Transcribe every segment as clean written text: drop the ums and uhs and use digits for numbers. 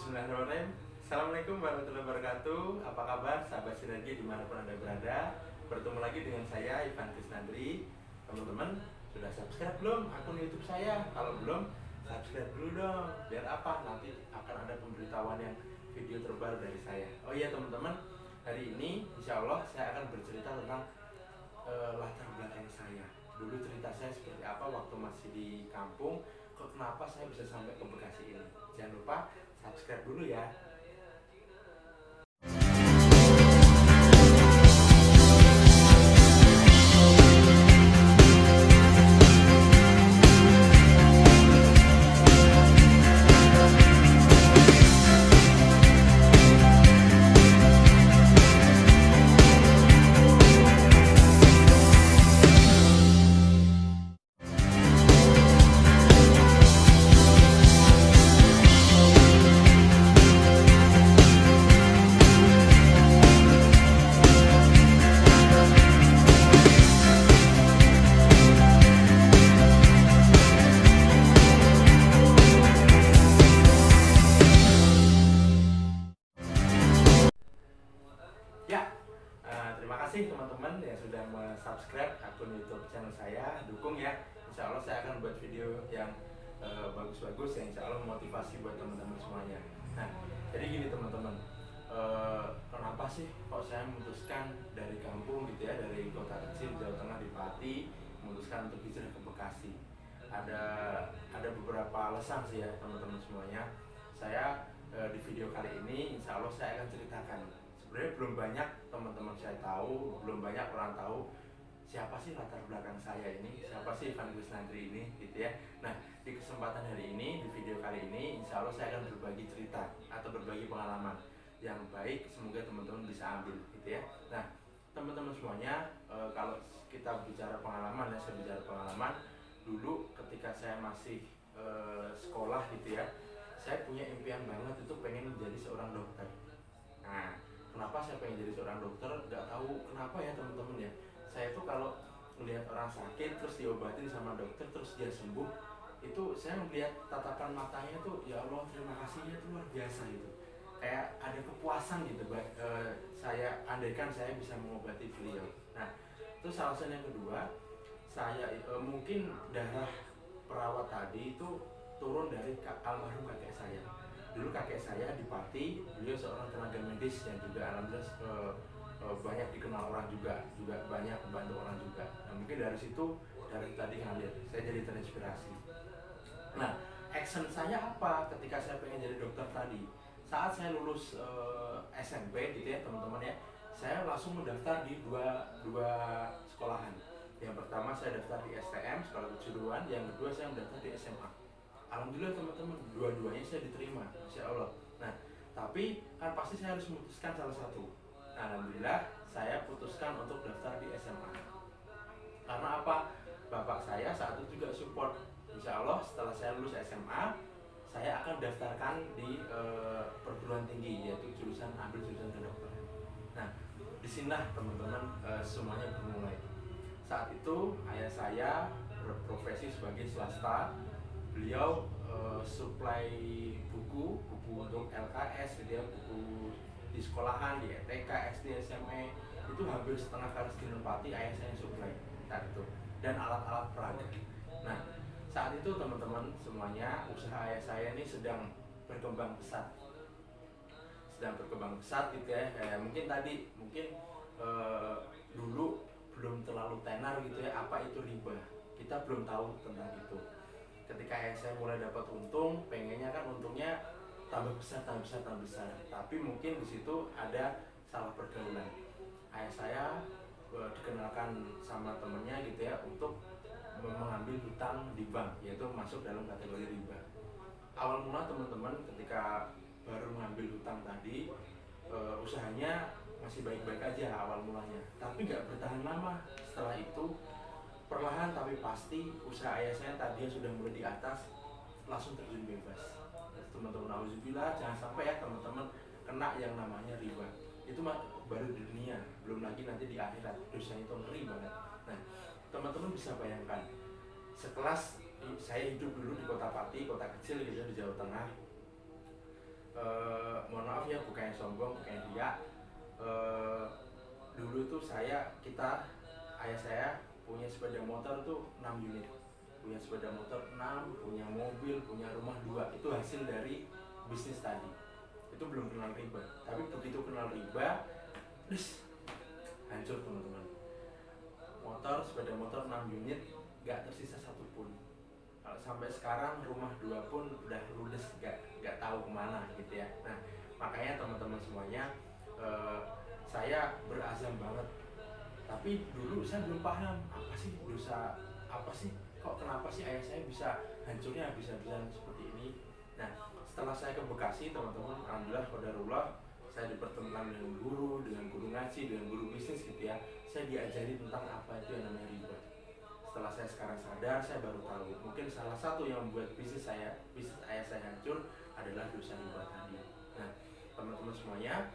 Bismillahirrahmanirrahim. Assalamualaikum warahmatullahi wabarakatuh. Apa kabar sahabat Sinergi dimanapun Anda berada? Bertemu lagi dengan saya Ivan Krisnandri. Teman-teman, sudah subscribe belum akun YouTube saya? Kalau belum, subscribe dulu dong. Biar apa? Nanti akan ada pemberitahuan yang video terbaru dari saya. Oh iya teman-teman, hari ini insya Allah saya akan bercerita tentang latar belakang saya. Dulu cerita saya seperti apa waktu masih di kampung, kok kenapa saya bisa sampai ke Bekasi ini. Jangan lupa subscribe dulu ya. Ya, terima kasih teman-teman yang sudah subscribe akun YouTube channel saya. Dukung ya. Insya Allah saya akan buat video yang bagus-bagus yang insya Allah memotivasi buat teman-teman semuanya. Nah, jadi gini teman-teman, kenapa sih kok saya memutuskan dari kampung gitu ya, dari kota kecil Jawa Tengah di Pati, memutuskan untuk hijrah ke Bekasi? Ada beberapa alasan sih ya teman-teman semuanya. Saya di video kali ini insya Allah saya akan ceritakan. Sebenarnya belum banyak teman-teman saya tahu, belum banyak orang tahu siapa sih latar belakang saya ini, siapa sih Ivan Krisnandri ini gitu ya. Nah, di kesempatan hari ini, di video kali ini insya Allah saya akan berbagi cerita atau berbagi pengalaman yang baik, semoga teman-teman bisa ambil gitu ya. Nah, teman-teman semuanya, kalau kita bicara pengalaman ya, saya bicara pengalaman dulu ketika saya masih sekolah gitu ya, saya punya impian banget itu pengen menjadi seorang dokter. Nah, kenapa saya pengen jadi seorang dokter? Gak tahu kenapa ya teman-teman ya. Saya tuh kalau melihat orang sakit terus diobatin sama dokter terus dia sembuh, itu saya melihat tatapan matanya tuh ya Allah terima kasihnya tuh luar biasa gitu. Kayak ada kepuasan gitu. Saya andaikan saya bisa mengobati beliau. Nah, terus alasan yang kedua, saya mungkin darah perawat tadi itu turun dari almarhum kakek saya. Dulu kakek saya di Pati, beliau seorang tenaga medis yang juga alhamdulillah banyak dikenal orang juga banyak membantu orang juga. Nah, mungkin dari situ tadi ngalir, saya jadi terinspirasi. Nah, action saya apa ketika saya pengen jadi dokter tadi? Saat saya lulus SMP gitu ya teman-teman ya, saya langsung mendaftar di dua sekolahan. Yang pertama saya daftar di STM, Sekolah Kejuruan, yang kedua saya mendaftar di SMA. Alhamdulillah teman-teman, dua-duanya saya diterima, Masya Allah. Nah, tapi kan pasti saya harus memutuskan salah satu. Nah, alhamdulillah saya putuskan untuk daftar di SMA. Karena apa? Bapak saya saat itu juga support. Insya Allah setelah saya lulus SMA, saya akan daftarkan di perguruan tinggi, yaitu ambil jurusan kedokteran. Nah, disinilah teman-teman semuanya bermulai. Saat itu ayah saya berprofesi sebagai swasta. Beliau supply buku untuk LKS, gitu ya, buku di sekolahan, di ETK, SD, SMA, itu hampir setengah kali Pati ayah saya yang supply saat itu, dan alat-alat peraga. Nah, saat itu teman-teman semuanya usaha ayah saya ini sedang berkembang pesat, gitu ya. Mungkin dulu belum terlalu tenar gitu ya, apa itu riba, kita belum tahu tentang itu. Ketika ayah saya mulai dapat untung, pengennya kan untungnya tambah besar. Tapi mungkin di situ ada salah pergaulan. Ayah saya dikenalkan sama temennya gitu ya untuk mengambil hutang di bank, yaitu masuk dalam kategori riba. Awal mula teman-teman ketika baru mengambil hutang tadi, usahanya masih baik-baik aja awal mulanya, tapi nggak bertahan lama. Setelah itu perlahan tapi pasti usaha ayah saya tadi yang sudah mulai di atas langsung terjun bebas. Teman-teman, auzubillah, jangan sampai ya teman-teman kena yang namanya riba. Itu baru di dunia, belum lagi nanti di akhirat, dosanya itu ngeri banget. Nah, teman-teman bisa bayangkan, sekelas saya hidup dulu di kota Pati, kota kecil gitu di Jawa Tengah. Mohon maaf ya, bukannya sombong, bukannya riak. Dulu tuh ayah saya punya sepeda motor tuh 6 unit, punya sepeda motor 6, punya mobil, punya rumah 2. Itu hasil dari bisnis tadi. Itu belum kenal riba, tapi begitu kenal riba, hancur teman-teman. Sepeda motor 6 unit, gak tersisa satupun. Kalau sampai sekarang rumah 2 pun udah ludes, gak tahu kemana gitu ya. Nah, makanya teman-teman semuanya, saya berazam banget. Tapi dulu saya belum paham apa sih dosa, apa sih, kok kenapa sih ayah saya bisa hancurnya habis-habisan seperti ini. Nah, setelah saya ke Bekasi teman-teman, alhamdulillah qadarullah, saya dipertemukan dengan guru ngaji, dengan guru bisnis gitu ya. Saya diajari tentang apa itu yang namanya riba. Setelah saya sekarang sadar, saya baru tahu mungkin salah satu yang membuat bisnis ayah saya hancur adalah dosa riba tadi. Nah, teman-teman semuanya,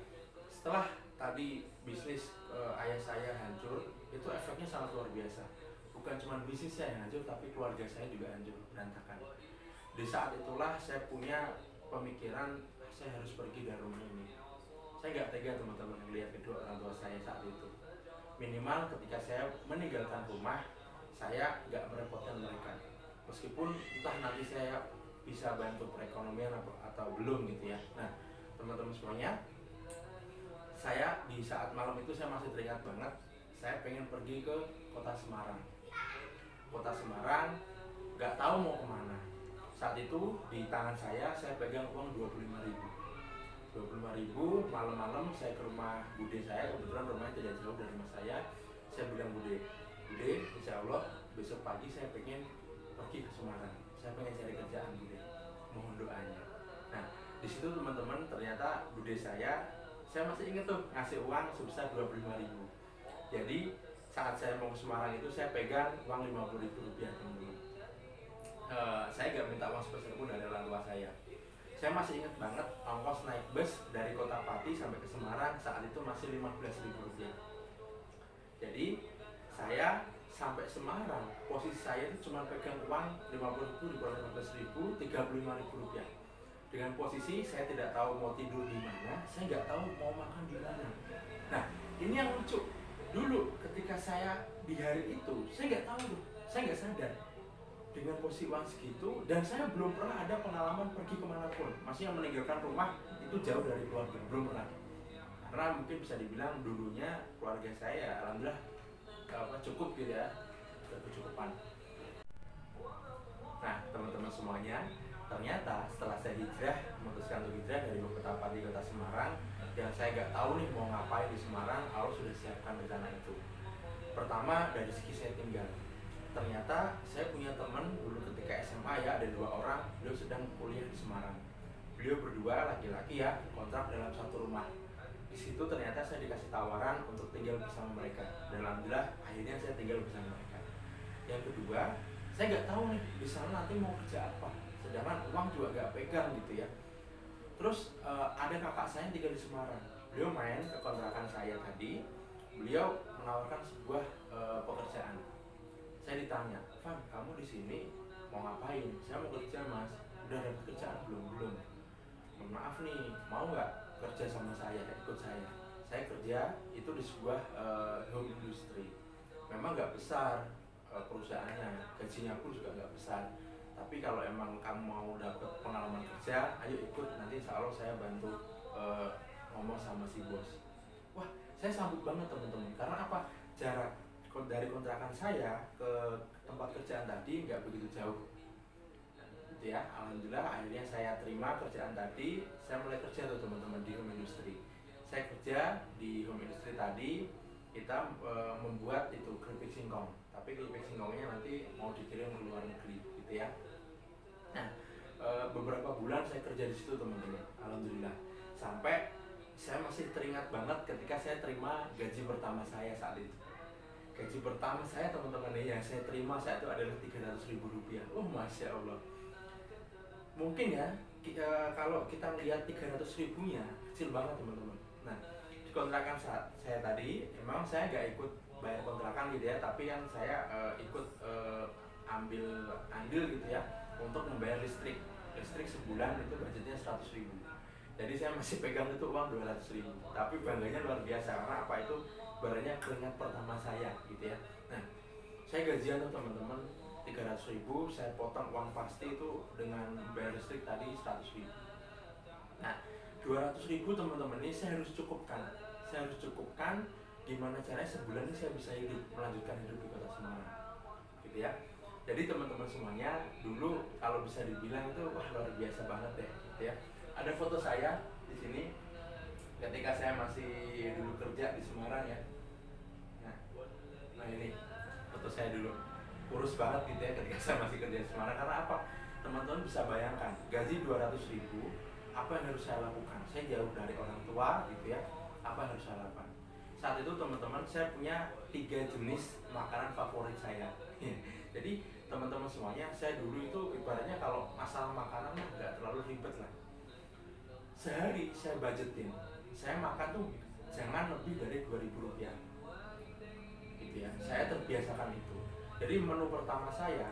setelah tadi bisnis ayah saya hancur, itu efeknya sangat luar biasa. Bukan cuma bisnis saya yang hancur, tapi keluarga saya juga hancur, berantakan. Di saat itulah saya punya pemikiran, saya harus pergi dari rumah ini. Saya nggak tega teman-teman melihat kedua orang tua saya saat itu. Minimal ketika saya meninggalkan rumah, saya nggak merepotkan mereka. Meskipun entah nanti saya bisa bantu perekonomian atau belum gitu ya. Nah, teman-teman semuanya, saya di saat malam itu saya masih teringat banget, saya pengen pergi ke kota Semarang. Kota Semarang, nggak tahu mau kemana. Saat itu di tangan saya pegang uang 25.000. Malam-malam saya ke rumah bude saya, kebetulan rumahnya tidak jauh dari rumah saya. Saya bilang, bude, insya Allah besok pagi saya pengen pergi ke Semarang. Saya pengen cari kerjaan, bude. Mohon doanya. Nah, di situ teman-teman, ternyata bude saya masih ingat tuh ngasih uang sebesar 25.000. Jadi saat saya mau ke Semarang itu saya pegang uang 50.000 rupiah teman-teman. Saya gak minta uang sebesar pun dari orang tua saya. Saya masih ingat banget ongkos naik bus dari Kota Pati sampai ke Semarang saat itu masih 15.000 rupiah. Jadi saya sampai Semarang, posisi saya itu cuma pegang uang 50.000 dikurang 15.000, 35.000 rupiah. Dengan posisi saya tidak tahu mau tidur di mana, saya nggak tahu mau makan di mana. Nah, ini yang lucu. Dulu ketika saya di hari itu, saya nggak tahu, saya nggak sadar dengan posisi uang segitu, dan saya belum pernah ada pengalaman pergi kemanapun. Maksudnya meninggalkan rumah itu jauh dari keluarga, belum pernah. Karena mungkin bisa dibilang dulunya keluarga saya alhamdulillah cukup gitu ya, berkecukupan. Nah, teman-teman semuanya, ternyata setelah saya memutuskan untuk hijrah dari Kota Pati ke Kota Semarang, yang saya nggak tahu nih mau ngapain di Semarang, Allah sudah siapkan rencana itu. Pertama, dari segi saya tinggal. Ternyata saya punya teman dulu ketika SMA ya, ada 2 orang, beliau sedang kuliah di Semarang. Beliau berdua laki-laki ya, kontrak dalam satu rumah. Di situ ternyata saya dikasih tawaran untuk tinggal bersama mereka. Dan alhamdulillah akhirnya saya tinggal bersama mereka. Yang kedua, saya nggak tahu nih di sana nanti mau kerja apa. Sedangkan uang juga nggak pegang gitu ya. Terus ada kakak saya yang tinggal di Semarang. Beliau main ke kontrakan saya tadi. Beliau menawarkan sebuah pekerjaan. Saya ditanya, Van, kamu di sini mau ngapain? Saya mau kerja, Mas. Udah ada pekerjaan belum? Mohon maaf nih, mau nggak kerja sama saya, ikut saya? Saya kerja itu di sebuah home industry. Memang nggak besar perusahaannya, gajinya pun juga nggak besar. Tapi kalau emang kamu mau dapat pengalaman kerja, ayo ikut. Nanti insya Allah saya bantu ngomong sama si bos. Wah, saya sambut banget teman-teman. Karena apa? Jarak dari kontrakan saya ke tempat kerjaan tadi nggak begitu jauh, gitu ya. Alhamdulillah akhirnya saya terima kerjaan tadi. Saya mulai kerja tuh teman-teman di home industry. Saya kerja di home industry tadi. Kita membuat itu keripik singkong, tapi keripik singkongnya nanti mau dikirim ke luar negeri, gitu ya. Nah, beberapa bulan saya kerja di situ teman-teman. Alhamdulillah sampai saya masih teringat banget ketika saya terima gaji pertama saya saat itu. Gaji pertama saya teman-teman yang saya terima saat itu adalah 300.000 rupiah. Oh, Masya Allah. Mungkin ya kalau kita lihat 300 ribunya kecil banget teman-teman. Nah, di kontrakan saya tadi memang saya nggak ikut bayar kontrakan gitu ya, tapi yang saya ikut ambil andil gitu ya untuk membayar listrik sebulan itu budgetnya 100.000. Jadi saya masih pegang itu uang 200.000. Tapi bangganya luar biasa karena apa, itu barangnya keringat pertama saya gitu ya. Nah, saya gajian tuh teman-teman 300.000, saya potong uang pasti itu dengan bayar listrik tadi 100.000. Nah, 200.000 teman-teman ini saya harus cukupkan. Saya harus cukupkan gimana caranya sebulan ini saya bisa hidup, melanjutkan hidup di Kota Semarang. Gitu ya. Jadi teman-teman semuanya, dulu kalau bisa dibilang itu wah luar biasa banget deh, gitu ya. Ada foto saya di sini ketika saya masih dulu kerja di Semarang ya. Nah ini foto saya dulu, kurus banget gitu ya ketika saya masih kerja di Semarang. Karena apa? Teman-teman bisa bayangkan, gaji 200.000, apa yang harus saya lakukan? Saya jauh dari orang tua gitu ya. Apa yang harus saya lakukan? Saat itu teman-teman saya punya 3 jenis makanan favorit saya. Jadi teman-teman semuanya, saya dulu itu ibaratnya kalau masalah makanan nggak terlalu ribet lah. Sehari saya budgetin, saya makan tuh jangan lebih dari 2.000 rupiah gitu ya. Saya terbiasakan itu. Jadi menu pertama saya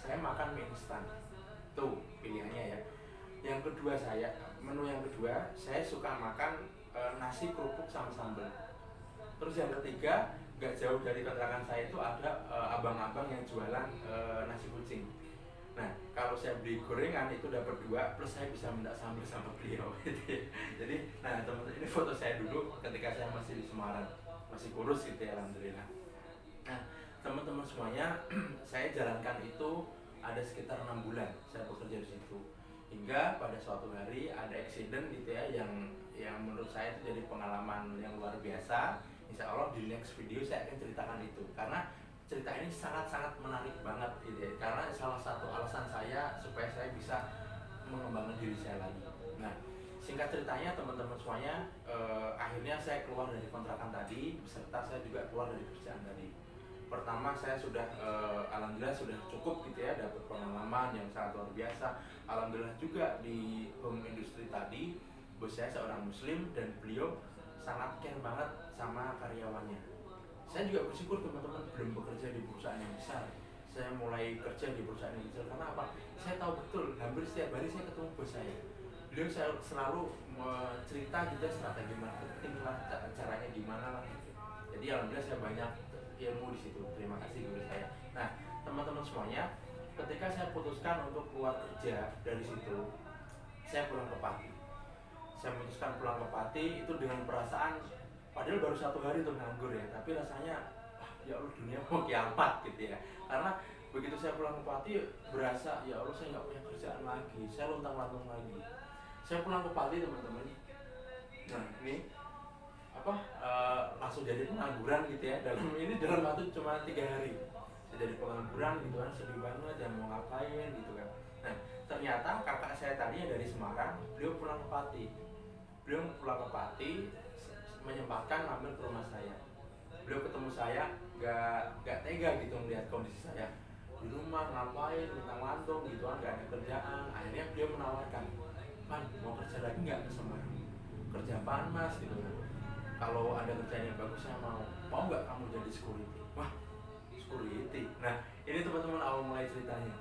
makan mie instan, tuh pilihannya ya. Yang kedua menu yang kedua saya suka makan nasi kerupuk sama sambal. Terus yang ketiga, gak jauh dari kontrakan saya itu ada abang-abang yang jualan nasi kucing. Nah, kalau saya beli gorengan itu dapat 2, plus saya bisa minta sambal sama beliau. Jadi, nah teman-teman, ini foto saya dulu ketika saya masih di Semarang, masih kurus gitu ya, alhamdulillah. Nah, teman-teman semuanya, saya jalankan itu ada sekitar 6 bulan saya bekerja di situ. Hingga pada suatu hari ada accident gitu ya, yang menurut saya itu jadi pengalaman yang luar biasa. Insya Allah di next video saya akan ceritakan itu, karena cerita ini sangat-sangat menarik banget gitu ya. Karena salah satu alasan saya supaya saya bisa mengembangkan diri saya lagi. Nah, singkat ceritanya teman-teman semuanya, akhirnya saya keluar dari kontrakan tadi, beserta saya juga keluar dari kerjaan tadi. Pertama saya sudah alhamdulillah sudah cukup gitu ya, dapat pengalaman yang sangat luar biasa. Alhamdulillah juga di home industry tadi, bos saya seorang muslim dan beliau sangat care banget sama karyawannya. Saya juga bersyukur teman-teman belum bekerja di perusahaan yang besar. Saya mulai kerja di perusahaan yang kecil karena apa? Saya tahu betul hampir setiap hari saya ketemu bos saya. Beliau saya selalu cerita gitu strategi marketing lah, caranya gimana lah gitu. Jadi alhamdulillah saya banyak ilmu di situ. Terima kasih guru saya. Nah, teman-teman semuanya, ketika saya putuskan untuk keluar kerja dari situ, saya pulang ke Pati. Saya memutuskan pulang ke Pati itu dengan perasaan, padahal baru 1 hari tuh nganggur ya, tapi rasanya ya Allah dunia mau kiamat gitu ya. Karena begitu saya pulang ke Pati berasa ya Allah saya nggak punya kerjaan lagi, saya lontang-lantung lagi. Saya pulang ke Pati teman-teman. Nah ini langsung jadi pengangguran gitu ya, dalam waktu cuma 3 hari saya jadi pengangguran gitu kan, sedih banget ya mau ngapain gitu kan. Nah ternyata kakak saya tadi yang dari Semarang, beliau pulang ke Pati. Beliau pulang ke Pati, menyempatkan mampir ke rumah saya. Beliau ketemu saya, gak tega gitu melihat kondisi saya di rumah ngapain, lantung gitu kan, gak ada kerjaan. Akhirnya beliau menawarkan, "Man, mau kerja lagi nggak ke Semarang? Kerja apaan mas?" gitu kan. "Kalau ada kerjaan yang bagus saya mau nggak kamu jadi security?" Wah, security. Nah ini teman-teman awal mulai ceritanya.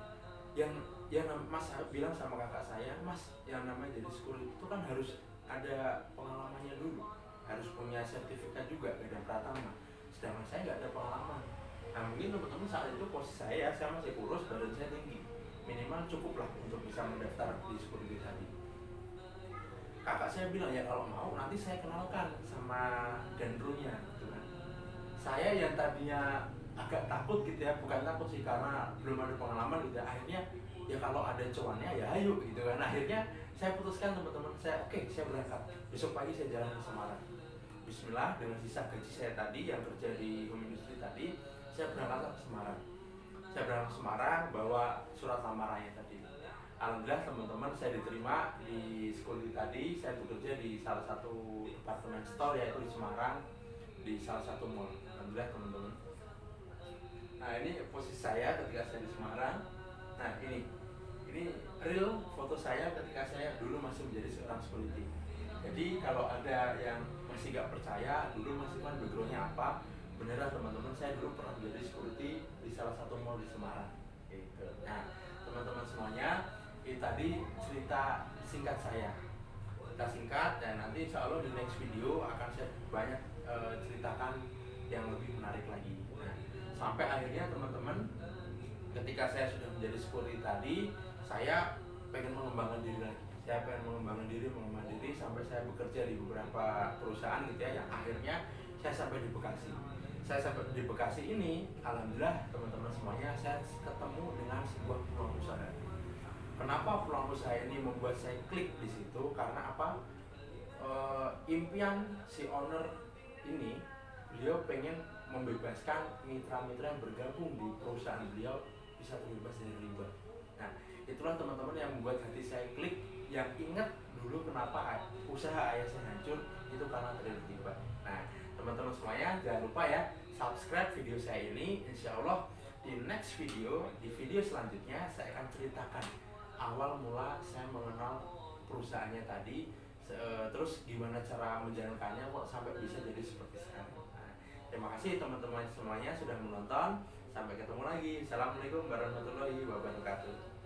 Yang mas bilang sama kakak saya, "Mas, yang namanya jadi security itu kan harus ada pengalamannya dulu, harus punya sertifikat juga, ada pratama. Sedangkan saya nggak ada pengalaman." Nah mungkin teman-teman saat itu posisi saya masih kurus, badan saya tinggi, minimal cukup lah untuk bisa mendaftar di security tadi. Kakak saya bilang, "Ya kalau mau nanti saya kenalkan sama danrunya gitu kan." Saya yang tadinya agak takut gitu ya, bukan takut sih, karena belum ada pengalaman gitu ya. Akhirnya ya kalau ada cuannya ya ayo gitu kan. Akhirnya saya putuskan teman-teman, saya saya berangkat. Besok pagi saya jalan ke Semarang. Bismillah, dengan sisa gaji saya tadi yang kerja di home industry tadi, saya berangkat ke Semarang. Saya berangkat ke Semarang bawa surat lamarannya tadi. Alhamdulillah teman-teman, saya diterima di security tadi. Saya bekerja di salah satu departemen store yaitu di Semarang, di salah satu mall. Alhamdulillah teman-teman. Nah ini posisi saya ketika saya di Semarang. Nah ini real foto saya ketika saya dulu masih menjadi seorang security. Jadi kalau ada yang masih gak percaya dulu masih kan backgroundnya apa, beneran teman-teman, saya dulu pernah menjadi security di salah satu mall di Semarang gitu. Nah teman-teman semuanya, ini tadi cerita singkat saya kita singkat, dan nanti insya Allah di next video akan saya banyak ceritakan yang lebih menarik lagi. Nah, sampai akhirnya teman-teman, ketika saya sudah menjadi security tadi, saya pengen mengembangkan diri lagi. Saya pengen mengembangkan diri sampai saya bekerja di beberapa perusahaan gitu ya, yang akhirnya saya sampai di Bekasi. Saya sampai di Bekasi ini, alhamdulillah teman-teman semuanya, saya ketemu dengan sebuah peluang usaha. Kenapa peluang usaha ini membuat saya klik di situ? Karena apa? Impian si owner ini, beliau pengen membebaskan mitra-mitra yang bergabung di perusahaan beliau bisa terbebas dari riba. Nah, itulah teman-teman yang membuat hati saya klik, yang ingat dulu kenapa usaha ayah saya hancur, itu karena terjadi riba. Nah, teman-teman semuanya jangan lupa ya, subscribe video saya ini. Insya Allah di next video, di video selanjutnya saya akan ceritakan awal mula saya mengenal perusahaannya tadi, terus gimana cara menjalankannya kok sampai bisa jadi seperti sekarang. Nah, terima kasih teman-teman semuanya sudah menonton. Sampai ketemu lagi. Assalamualaikum warahmatullahi wabarakatuh.